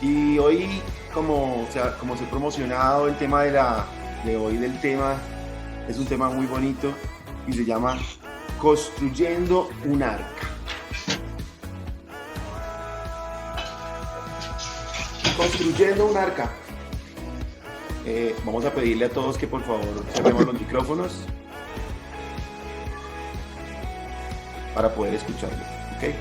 Y hoy, como se ha promocionado el tema de hoy del tema, es un tema muy bonito y se llama Construyendo un arca. Construyendo un arca. Vamos a pedirle a todos que por favor cerremos los micrófonos para poder escucharlo, ¿ok?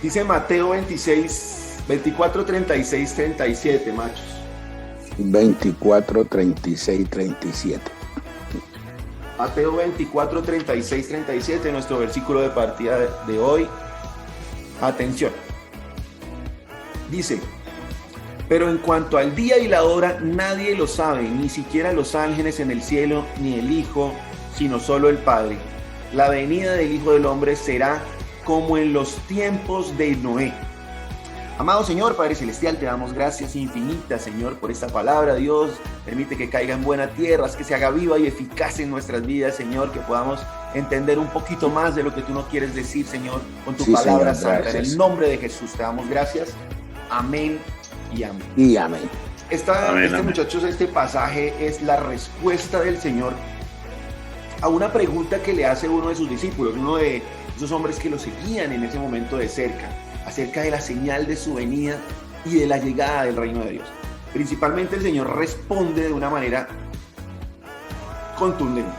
Dice Mateo 26, 24, 36, 37, machos. 24, 36, 37. Mateo 24, 36, 37, nuestro versículo de partida de hoy. Atención. Dice: pero en cuanto al día y la hora, nadie lo sabe, ni siquiera los ángeles en el cielo, ni el Hijo, sino solo el Padre. La venida del Hijo del Hombre será como en los tiempos de Noé. Amado Señor, Padre Celestial, te damos gracias infinitas, Señor, por esta palabra. Dios, permite que caiga en buena tierra, que se haga viva y eficaz en nuestras vidas, Señor, que podamos entender un poquito más de lo que tú nos quieres decir, Señor, con tu palabra santa. Gracias. En el nombre de Jesús te damos gracias. Amén y amén. Y amén. Amén. Muchachos, este pasaje es la respuesta del Señor a una pregunta que le hace uno de sus discípulos, uno de esos hombres que lo seguían en ese momento de cerca, acerca de la señal de su venida y de la llegada del reino de Dios. Principalmente el Señor responde de una manera contundente.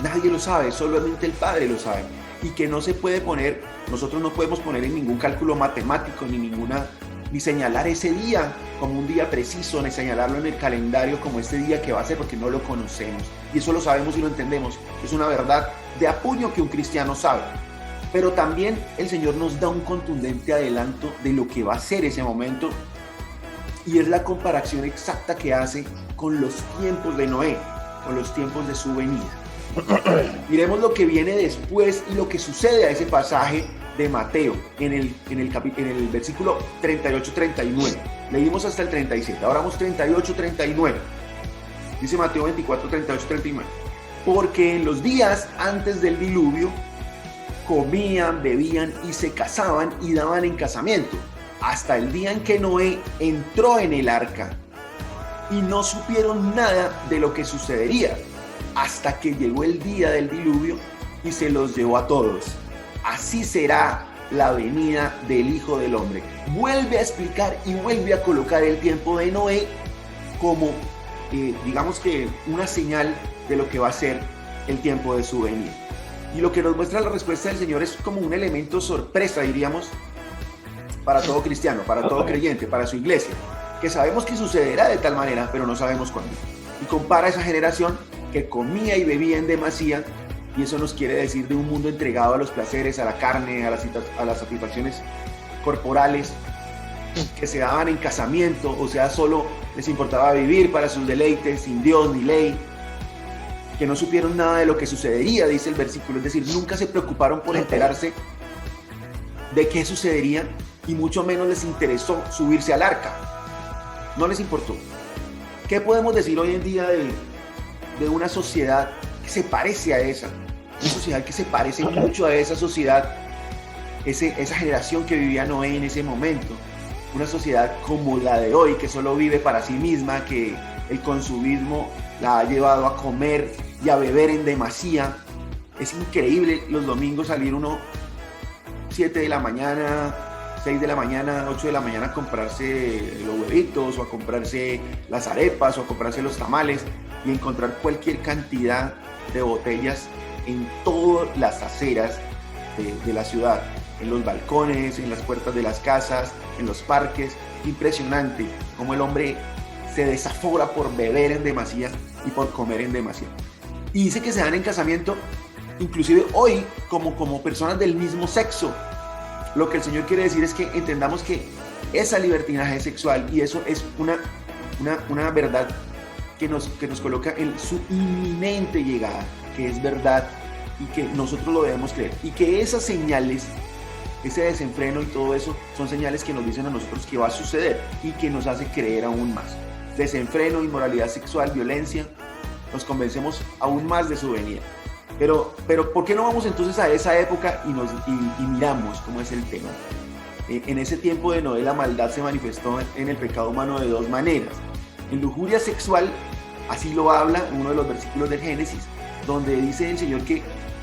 Nadie lo sabe, solamente el Padre lo sabe. Y que no se puede poner, nosotros no podemos poner en ningún cálculo matemático ni señalar ese día como un día preciso, ni señalarlo en el calendario como este día que va a ser, porque no lo conocemos. Y eso lo sabemos y lo entendemos. Es una verdad de a puño que un cristiano sabe. Pero también el Señor nos da un contundente adelanto de lo que va a ser ese momento, y es la comparación exacta que hace con los tiempos de Noé, con los tiempos de su venida. Miremos lo que viene después y lo que sucede a ese pasaje de Mateo en el versículo 38-39. Leímos hasta el 37, ahora vamos 38-39. Dice Mateo 24, 38-39. Porque en los días antes del diluvio comían, bebían y se casaban y daban en casamiento, hasta el día en que Noé entró en el arca, y no supieron nada de lo que sucedería, hasta que llegó el día del diluvio y se los llevó a todos. Así será la venida del Hijo del Hombre. Vuelve a explicar y vuelve a colocar el tiempo de Noé como, digamos que una señal de lo que va a ser el tiempo de su venida. Y lo que nos muestra la respuesta del Señor es como un elemento sorpresa, diríamos, para todo cristiano, para todo creyente, para su iglesia, que sabemos que sucederá de tal manera, pero no sabemos cuándo. Y compara a esa generación que comía y bebía en demasía, y eso nos quiere decir de un mundo entregado a los placeres, a la carne, a las satisfacciones corporales, que se daban en casamiento, o sea, solo les importaba vivir para sus deleites, sin Dios ni ley, que no supieron nada de lo que sucedería, dice el versículo, es decir, nunca se preocuparon por enterarse de qué sucedería, y mucho menos les interesó subirse al arca. No les importó. ¿Qué podemos decir hoy en día de una sociedad que se parece a esa? Una sociedad que se parece mucho a esa sociedad, esa generación que vivía Noé en ese momento. Una sociedad como la de hoy, que solo vive para sí misma, que el consumismo la ha llevado a comer y a beber en demasía. Es increíble los domingos salir uno 7 de la mañana, 6 de la mañana, 8 de la mañana a comprarse los huevitos, o a comprarse las arepas, o a comprarse los tamales, y encontrar cualquier cantidad de botellas en todas las aceras de la ciudad, en los balcones, en las puertas de las casas, en los parques. Impresionante cómo el hombre se desafora por beber en demasía y por comer en demasía. Y dice que se dan en casamiento, inclusive hoy, como personas del mismo sexo. Lo que el Señor quiere decir es que entendamos que esa libertinaje sexual, y eso es una verdad que nos coloca en su inminente llegada, que es verdad y que nosotros lo debemos creer, y que esas señales, ese desenfreno y todo eso, son señales que nos dicen a nosotros que va a suceder y que nos hace creer aún más. Desenfreno, inmoralidad sexual, violencia, nos convencemos aún más de su venida. Pero ¿por qué no vamos entonces a esa época y miramos cómo es el tema? En ese tiempo de Noé la maldad se manifestó en el pecado humano de dos maneras. En lujuria sexual, así lo habla uno de los versículos del Génesis, donde dice el Señor que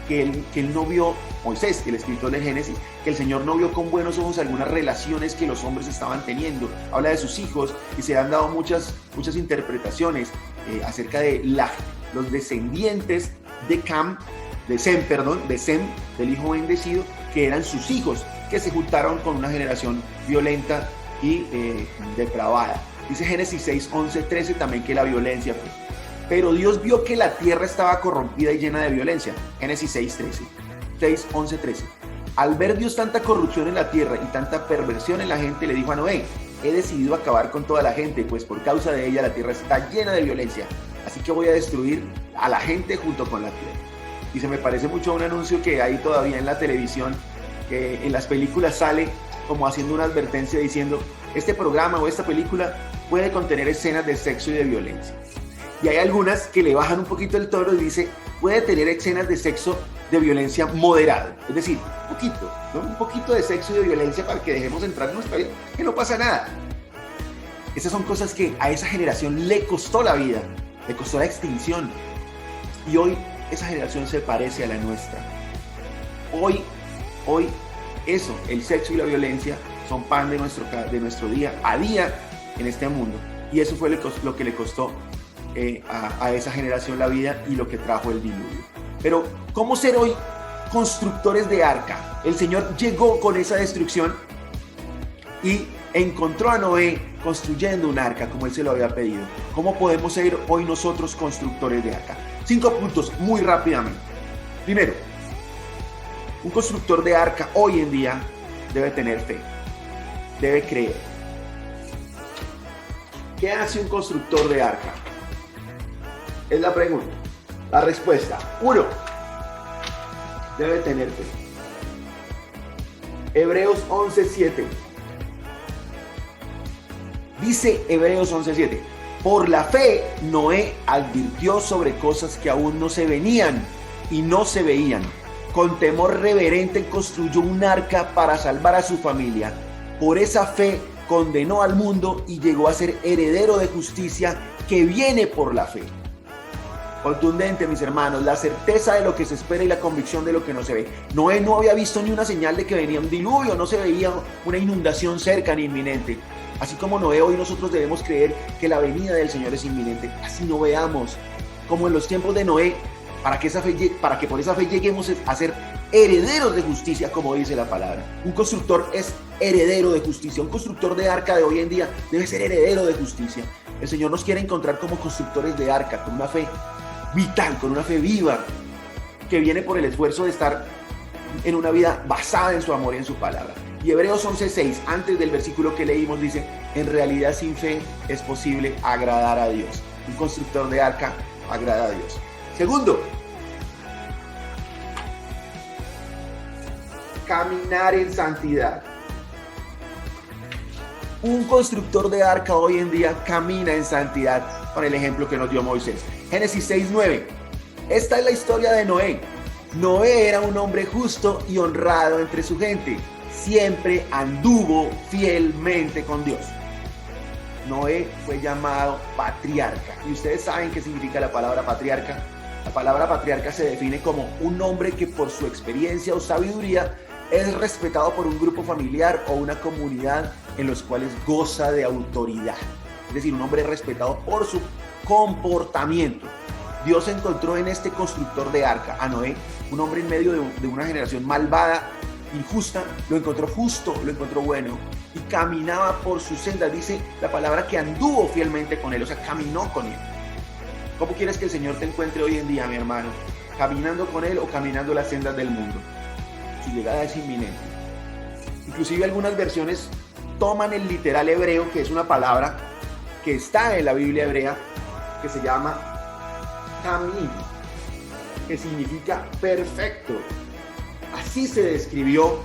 él no vio, Moisés, el escritor del Génesis, que el Señor no vio con buenos ojos algunas relaciones que los hombres estaban teniendo. Habla de sus hijos y se han dado muchas interpretaciones acerca de los descendientes de Sem, del hijo bendecido, que eran sus hijos, que se juntaron con una generación violenta y depravada. Dice Génesis 6, 11, 13 también que la violencia fue. Pero Dios vio que la tierra estaba corrompida y llena de violencia. Génesis 6, 13. 6, 11, 13. Al ver Dios tanta corrupción en la tierra y tanta perversión en la gente, le dijo a Noé: he decidido acabar con toda la gente, pues por causa de ella la tierra está llena de violencia. Así que voy a destruir a la gente junto con la tierra. Y se me parece mucho a un anuncio que hay todavía en la televisión, que en las películas sale como haciendo una advertencia diciendo: este programa o esta película puede contener escenas de sexo y de violencia. Y hay algunas que le bajan un poquito el tono y dice: puede tener escenas de sexo de violencia moderado. Es decir, poquito, ¿no? Un poquito de sexo y de violencia para que dejemos entrar en nuestra vida, que no pasa nada. Esas son cosas que a esa generación le costó la vida, le costó la extinción. Y hoy esa generación se parece a la nuestra. Hoy eso, el sexo y la violencia son pan de nuestro día a día en este mundo. Y eso fue lo que le costó a esa generación la vida y lo que trajo el diluvio. Pero ¿cómo ser hoy constructores de arca? El Señor llegó con esa destrucción y encontró a Noé construyendo un arca como Él se lo había pedido. ¿Cómo podemos ser hoy nosotros constructores de arca? 5 puntos muy rápidamente. Primero, un constructor de arca hoy en día debe tener fe, debe creer. ¿Qué hace un constructor de arca? Es la pregunta. La respuesta: 1. Debe tener fe. Hebreos 11:7. Dice Hebreos 11:7: por la fe Noé advirtió sobre cosas que aún no se venían y no se veían. Con temor reverente construyó un arca para salvar a su familia. Por esa fe condenó al mundo y llegó a ser heredero de justicia que viene por la fe. Contundente, mis hermanos, la certeza de lo que se espera y la convicción de lo que no se ve. Noé no había visto ni una señal de que venía un diluvio, no se veía una inundación cerca ni inminente. Así como Noé, hoy nosotros debemos creer que la venida del Señor es inminente. Así no veamos, como en los tiempos de Noé, para que por esa fe lleguemos a ser herederos de justicia, como dice la palabra. Un constructor es heredero de justicia. Un constructor de arca de hoy en día debe ser heredero de justicia. El Señor nos quiere encontrar como constructores de arca, con una fe vital, con una fe viva, que viene por el esfuerzo de estar en una vida basada en su amor y en su palabra. Y Hebreos 11:6, antes del versículo que leímos, dice: en realidad sin fe es posible agradar a Dios. Un constructor de arca agrada a Dios. Segundo, caminar en santidad. Un constructor de arca hoy en día camina en santidad con el ejemplo que nos dio Moisés. Génesis 6:9. Esta es la historia de Noé. Noé era un hombre justo y honrado entre su gente. Siempre anduvo fielmente con Dios. Noé fue llamado patriarca. ¿Y ustedes saben qué significa la palabra patriarca? La palabra patriarca se define como un hombre que por su experiencia o sabiduría es respetado por un grupo familiar o una comunidad en los cuales goza de autoridad. Es decir, un hombre respetado por su comportamiento. Dios encontró en este constructor de arca, a Noé, un hombre en medio de una generación malvada, injusta. Lo encontró justo, lo encontró bueno y caminaba por sus sendas. Dice la palabra que anduvo fielmente con él, o sea, caminó con él. ¿Cómo quieres que el Señor te encuentre hoy en día, mi hermano? ¿Caminando con él o caminando las sendas del mundo? Su llegada es inminente. Inclusive algunas versiones toman el literal hebreo, que es una palabra que está en la Biblia hebrea, que se llama tamim, que significa perfecto. Así se describió,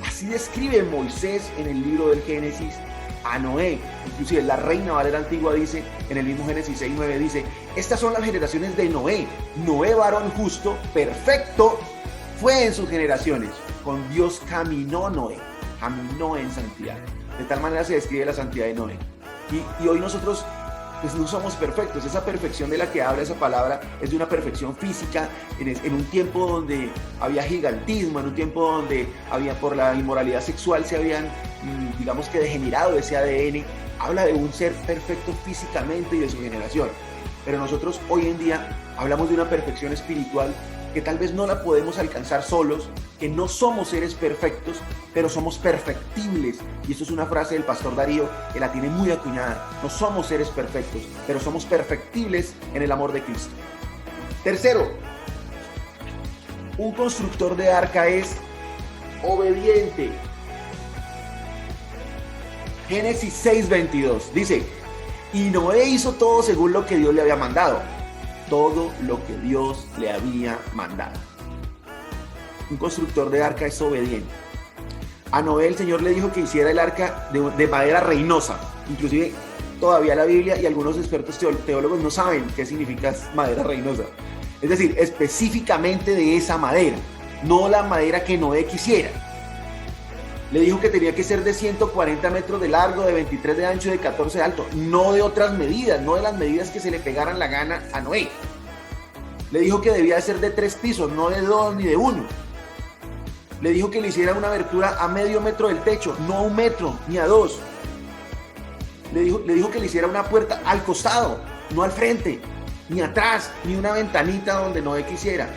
así describe Moisés en el libro del Génesis a Noé. Inclusive la Reina Valera Antigua dice, en el mismo Génesis 6:9 dice: estas son las generaciones de Noé. Noé, varón justo, perfecto, fue en sus generaciones. Con Dios caminó Noé. caminó en santidad. De tal manera se describe la santidad de Noé. Y hoy nosotros pues no somos perfectos. Esa perfección de la que habla esa palabra es de una perfección física en un tiempo donde había gigantismo, en un tiempo donde por la inmoralidad sexual se habían, digamos que degenerado ese ADN. Habla de un ser perfecto físicamente y de su generación. Pero nosotros hoy en día hablamos de una perfección espiritual que tal vez no la podemos alcanzar solos, que no somos seres perfectos, pero somos perfectibles. Y esto es una frase del pastor Darío que la tiene muy acuñada. No somos seres perfectos, pero somos perfectibles en el amor de Cristo. Tercero, un constructor de arca es obediente. Génesis 6:22 dice: y Noé hizo todo según lo que Dios le había mandado. Todo lo que Dios le había mandado. Un constructor de arca es obediente. A Noé el Señor le dijo que hiciera el arca de madera reinosa. Inclusive todavía la Biblia y algunos expertos teólogos no saben qué significa madera reinosa. Es decir, específicamente de esa madera, no la madera que Noé quisiera. Le dijo que tenía que ser de 140 metros de largo, de 23 de ancho y de 14 de alto. No de otras medidas, no de las medidas que se le pegaran la gana a Noé. Le dijo que debía ser de 3 pisos, no de 2 ni de 1. Le dijo que le hiciera una abertura a medio metro del techo, no a 1 metro ni a 2. Le dijo que le hiciera una puerta al costado, no al frente, ni atrás, ni una ventanita donde Noé quisiera.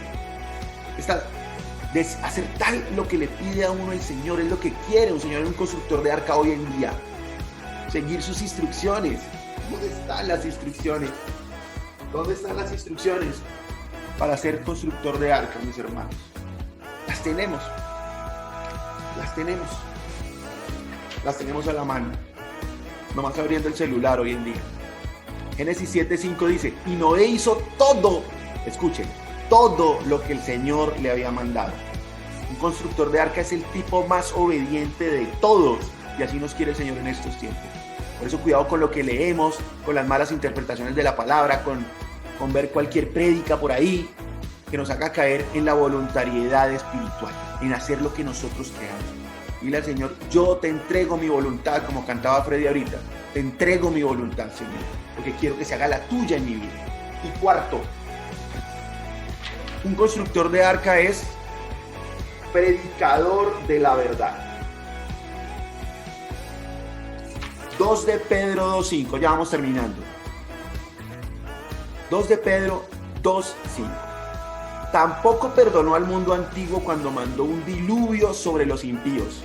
De hacer tal lo que le pide a uno el Señor, es lo que quiere un Señor, un constructor de arca hoy en día. Seguir sus instrucciones. ¿Dónde están las instrucciones? ¿Dónde están las instrucciones para ser constructor de arca, mis hermanos? Las tenemos. Las tenemos. Las tenemos a la mano. Nomás abriendo el celular hoy en día. Génesis 7:5 dice: y Noé hizo todo, escuchen, todo lo que el Señor le había mandado. Un constructor de arca es el tipo más obediente de todos, y así nos quiere el Señor en estos tiempos. Por eso cuidado con lo que leemos, con las malas interpretaciones de la palabra, con ver cualquier prédica por ahí que nos haga caer en la voluntariedad espiritual, en hacer lo que nosotros creamos. Dile al Señor: yo te entrego mi voluntad, como cantaba Freddy ahorita. Te entrego mi voluntad, Señor, porque quiero que se haga la tuya en mi vida. Y cuarto, un constructor de arca es predicador de la verdad. 2 de Pedro 2:5, ya vamos terminando. 2 de Pedro 2:5. Tampoco perdonó al mundo antiguo cuando mandó un diluvio sobre los impíos,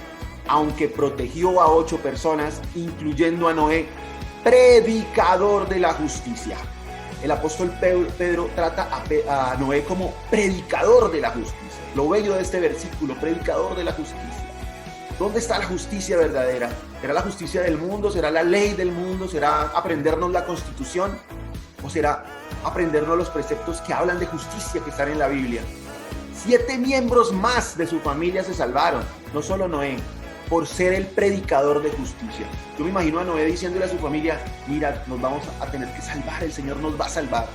aunque protegió a 8 personas, incluyendo a Noé, predicador de la justicia. El apóstol Pedro trata a Noé como predicador de la justicia. Lo bello de este versículo: predicador de la justicia. ¿Dónde está la justicia verdadera? ¿Será la justicia del mundo? ¿Será la ley del mundo? ¿Será aprendernos la Constitución? ¿O será aprendernos los preceptos que hablan de justicia que están en la Biblia? 7 miembros más de su familia se salvaron, no solo Noé, por ser el predicador de justicia. Yo me imagino a Noé diciéndole a su familia: mira, nos vamos a tener que salvar, el Señor nos va a salvar.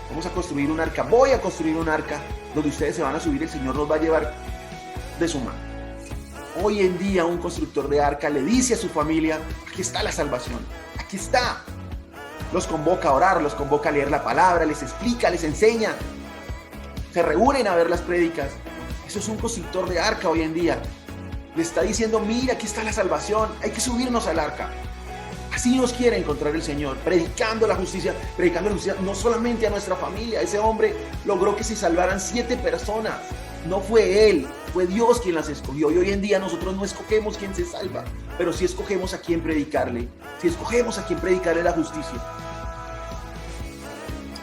Vamos a construir un arca, voy a construir un arca donde ustedes se van a subir, el Señor nos va a llevar de su mano. Hoy en día un constructor de arca le dice a su familia: aquí está la salvación, aquí está. Los convoca a orar, los convoca a leer la palabra, les explica, les enseña. Se reúnen a ver las prédicas. Eso es un constructor de arca hoy en día. Le está diciendo: mira, aquí está la salvación, hay que subirnos al arca. Así nos quiere encontrar el Señor, predicando la justicia no solamente a nuestra familia. Ese hombre logró que se salvaran 7 personas. No fue él, fue Dios quien las escogió. Y hoy en día nosotros no escogemos quién se salva, pero sí escogemos a quién predicarle. Sí escogemos a quién predicarle la justicia.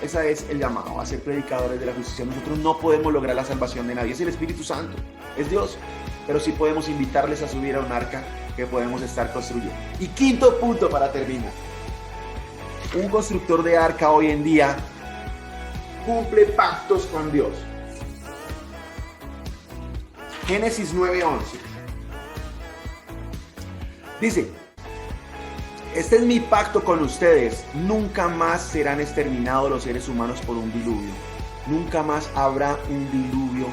Ese es el llamado, a ser predicadores de la justicia. Nosotros no podemos lograr la salvación de nadie. Es el Espíritu Santo, es Dios. Pero sí podemos invitarles a subir a un arca que podemos estar construyendo. Y quinto punto para terminar. Un constructor de arca hoy en día cumple pactos con Dios. Génesis 9:11. Dice: este es mi pacto con ustedes. Nunca más serán exterminados los seres humanos por un diluvio. Nunca más habrá un diluvio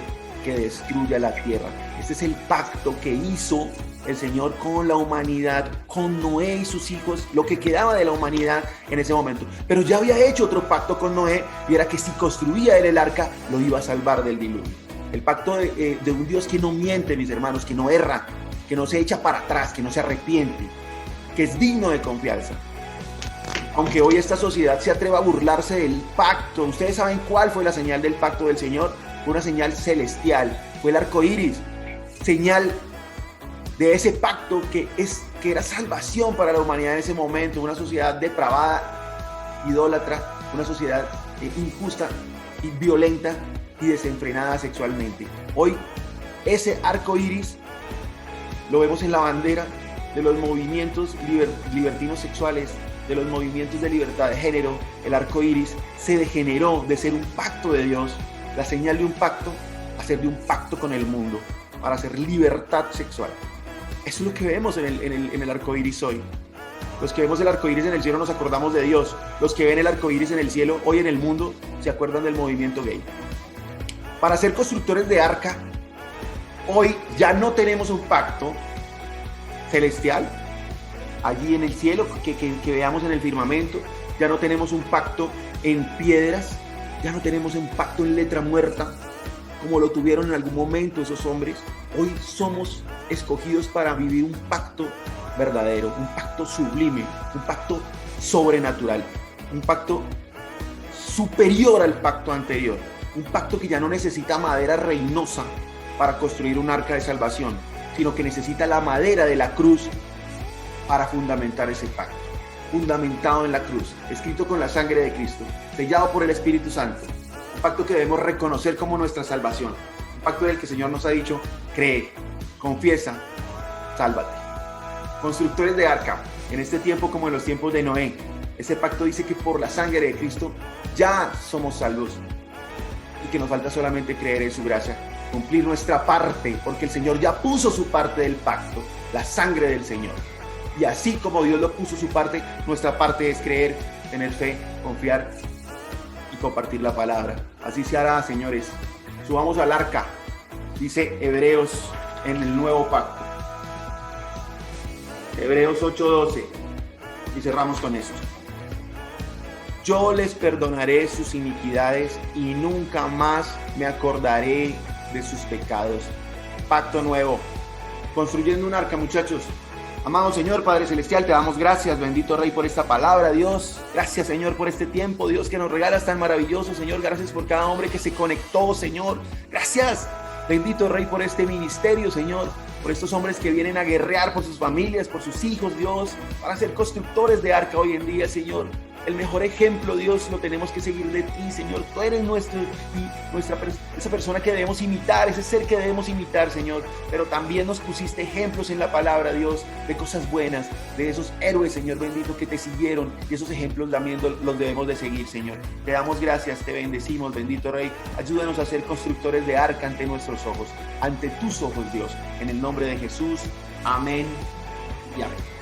que destruya la tierra. Este es el pacto que hizo el Señor con la humanidad, con Noé y sus hijos, lo que quedaba de la humanidad en ese momento. Pero ya había hecho otro pacto con Noé, y era que si construía él el arca, lo iba a salvar del diluvio. El pacto de un Dios que no miente, mis hermanos, que no erra, que no se echa para atrás, que no se arrepiente, que es digno de confianza. Aunque hoy esta sociedad se atreva a burlarse del pacto, ¿ustedes saben cuál fue la señal del pacto del Señor? Fue una señal celestial, fue el arco iris, señal de ese pacto que era salvación para la humanidad en ese momento, una sociedad depravada, idólatra, una sociedad injusta y violenta y desenfrenada sexualmente. Hoy ese arco iris lo vemos en la bandera de los movimientos libertinos sexuales, de los movimientos de libertad de género. El arco iris se degeneró de ser un pacto de Dios, la señal de un pacto, a ser de un pacto con el mundo, para hacer libertad sexual. Eso es lo que vemos en el arco iris hoy. Los que vemos el arco iris en el cielo nos acordamos de Dios. Los que ven el arco iris en el cielo, hoy en el mundo, se acuerdan del movimiento gay. Para ser constructores de arca, hoy ya no tenemos un pacto celestial allí en el cielo que veamos en el firmamento. Ya no tenemos un pacto en piedras, ya no tenemos un pacto en letra muerta como lo tuvieron en algún momento esos hombres. Hoy somos escogidos para vivir un pacto verdadero, un pacto sublime, un pacto sobrenatural, un pacto superior al pacto anterior, un pacto que ya no necesita madera reinosa para construir un arca de salvación, sino que necesita la madera de la cruz para fundamentar ese pacto, fundamentado en la cruz, escrito con la sangre de Cristo, sellado por el Espíritu Santo, un pacto que debemos reconocer como nuestra salvación, un pacto del que el Señor nos ha dicho: cree, confiesa, sálvate. Constructores de arca, en este tiempo como en los tiempos de Noé, ese pacto dice que por la sangre de Cristo ya somos salvos y que nos falta solamente creer en su gracia, cumplir nuestra parte, porque el Señor ya puso su parte del pacto, la sangre del Señor. Y así como Dios lo puso su parte, nuestra parte es creer, tener fe, confiar y compartir la palabra. Así se hará, señores. Subamos al arca, dice Hebreos en el nuevo pacto. Hebreos 8:12. Y cerramos con esto. Yo les perdonaré sus iniquidades y nunca más me acordaré de sus pecados. Pacto nuevo. Construyendo un arca, muchachos. Amado Señor, Padre Celestial, te damos gracias, bendito Rey, por esta palabra, Dios. Gracias, Señor, por este tiempo, Dios, que nos regalas tan maravilloso, Señor. Gracias por cada hombre que se conectó, Señor. Gracias, bendito Rey, por este ministerio, Señor. Por estos hombres que vienen a guerrear por sus familias, por sus hijos, Dios, para ser constructores de arca hoy en día, Señor. El mejor ejemplo, Dios, lo tenemos que seguir de ti, Señor. Tú eres esa persona que debemos imitar, ese ser que debemos imitar, Señor. Pero también nos pusiste ejemplos en la palabra, Dios, de cosas buenas, de esos héroes, Señor bendito, que te siguieron. Y esos ejemplos también los debemos de seguir, Señor. Te damos gracias, te bendecimos, bendito Rey. Ayúdanos a ser constructores de arca ante nuestros ojos, ante tus ojos, Dios. En el nombre de Jesús, amén y amén.